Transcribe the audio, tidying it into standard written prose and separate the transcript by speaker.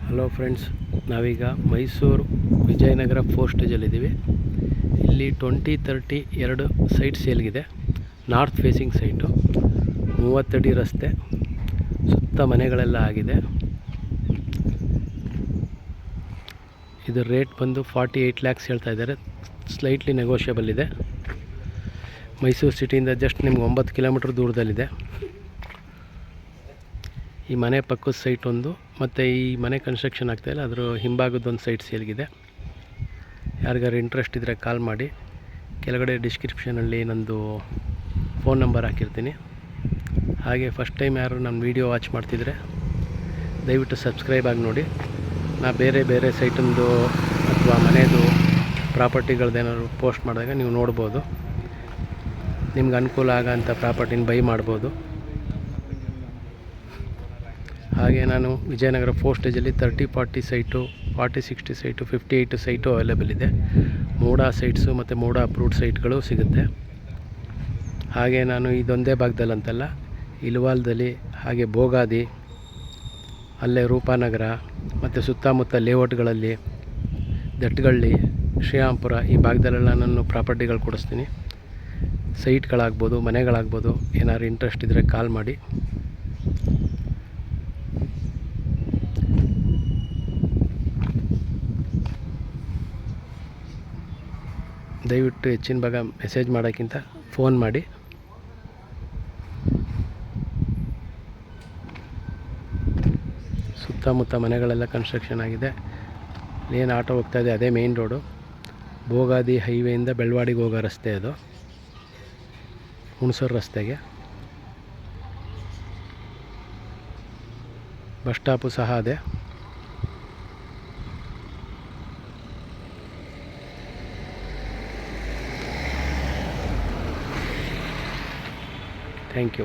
Speaker 1: Hello friends, ನಾವೀಗ ಮೈಸೂರು ವಿಜಯನಗರ 4 ಸ್ಟೇಜಲ್ಲಿದ್ದೀವಿ. ಇಲ್ಲಿ 20-30 ಎರಡು ಸೈಟ್ ಸೇಲ್ಗಿದೆ. ನಾರ್ತ್ ಫೇಸಿಂಗ್ ಸೈಟು, 30 ಅಡಿ ರಸ್ತೆ, ಸುತ್ತ ಮನೆಗಳೆಲ್ಲ ಆಗಿದೆ. ಇದು ರೇಟ್ ಬಂದು 48 lakhs ಹೇಳ್ತಾ ಇದ್ದಾರೆ. ಸ್ಲೈಟ್ಲಿ ನೆಗೋಷಿಯಬಲ್ ಇದೆ. ಮೈಸೂರು ಸಿಟಿಯಿಂದ ಜಸ್ಟ್ ನಿಮ್ಗೆ 9 ಕಿಲೋಮೀಟ್ರ್ ದೂರದಲ್ಲಿದೆ. ಈ ಮನೆ ಪಕ್ಕದ ಸೈಟ್ ಒಂದು, ಮತ್ತು ಈ ಮನೆ ಕನ್ಸ್ಟ್ರಕ್ಷನ್ ಆಗ್ತಾಯಿಲ್ಲ, ಅದರ ಹಿಂಭಾಗದೊಂದು ಸೈಟ್ ಸೇಲ್ಗಿದೆ. ಯಾರಿಗಾರು ಇಂಟ್ರೆಸ್ಟ್ ಇದ್ದರೆ ಕಾಲ್ ಮಾಡಿ. ಕೆಳಗಡೆ ಡಿಸ್ಕ್ರಿಪ್ಷನಲ್ಲಿ ನಂದು ಫೋನ್ ನಂಬರ್ ಹಾಕಿರ್ತೀನಿ. ಹಾಗೆ ಫಸ್ಟ್ ಟೈಮ್ ಯಾರು ನನ್ನ ವೀಡಿಯೋ ವಾಚ್ ಮಾಡ್ತಿದ್ರೆ ದಯವಿಟ್ಟು ಸಬ್ಸ್ಕ್ರೈಬ್ ಆಗಿ ನೋಡಿ. ನಾ ಬೇರೆ ಬೇರೆ ಸೈಟಿಂದು ಅಥವಾ ಮನೆಯದು ಪ್ರಾಪರ್ಟಿಗಳದ್ದೇನಾದ್ರು ಪೋಸ್ಟ್ ಮಾಡಿದಾಗ ನೀವು ನೋಡ್ಬೋದು. ನಿಮ್ಗೆ ಅನುಕೂಲ ಆಗೋಂಥ ಪ್ರಾಪರ್ಟಿನ ಬೈ ಮಾಡ್ಬೋದು. ಹಾಗೆ ನಾನು ವಿಜಯನಗರ 4 ಸ್ಟೇಜಲ್ಲಿ 30-40 ಸೈಟು, 40-60 ಸೈಟು, 58 ಸೈಟು ಅವೈಲೇಬಲ್ ಇದೆ. ಮೂಡಾ ಸೈಟ್ಸು ಮತ್ತು ಮೂಡಾ ಅಪ್ರೂವ್ಡ್ ಸೈಟ್ಗಳು ಸಿಗುತ್ತೆ. ಹಾಗೆ ನಾನು ಇದೊಂದೇ ಭಾಗದಲ್ಲಂತಲ್ಲ, ಇಲ್ವಾಲ್ದಲ್ಲಿ, ಹಾಗೆ ಬೋಗಾದಿ, ಅಲ್ಲೇ ರೂಪಾನಗರ ಮತ್ತು ಸುತ್ತಮುತ್ತ ಲೇಔಟ್ಗಳಲ್ಲಿ, ದಟ್ಗಳ್ಳಿ, ಶ್ರೀರಾಮ್ಪುರ ಈ ಭಾಗದಲ್ಲೆಲ್ಲ ನಾನು ಪ್ರಾಪರ್ಟಿಗಳು ಕೊಡಿಸ್ತೀನಿ. ಸೈಟ್ಗಳಾಗ್ಬೋದು, ಮನೆಗಳಾಗ್ಬೋದು. ಏನಾದ್ರು ಇಂಟ್ರೆಸ್ಟ್ ಇದ್ದರೆ ಕಾಲ್ ಮಾಡಿ. ದಯವಿಟ್ಟು ಹೆಚ್ಚಿನ ಭಾಗ ಮೆಸೇಜ್ ಮಾಡೋಕ್ಕಿಂತ ಫೋನ್ ಮಾಡಿ. ಸುತ್ತಮುತ್ತ ಮನೆಗಳೆಲ್ಲ ಕನ್ಸ್ಟ್ರಕ್ಷನ್ ಆಗಿದೆ. ಏನು ಆಟೋ ಹೋಗ್ತಾ ಇದೆ ಅದೇ ಮೇಯ್ನ್ ರೋಡು. ಬೋಗಾದಿ ಹೈವೇಯಿಂದ ಬೆಳವಾಡಿಗೆ ಹೋಗೋ ರಸ್ತೆ ಅದು, ಹುಣಸೂರು ರಸ್ತೆಗೆ. ಬಸ್ ಸ್ಟಾಪು ಸಹ ಅದೇ. Thank you.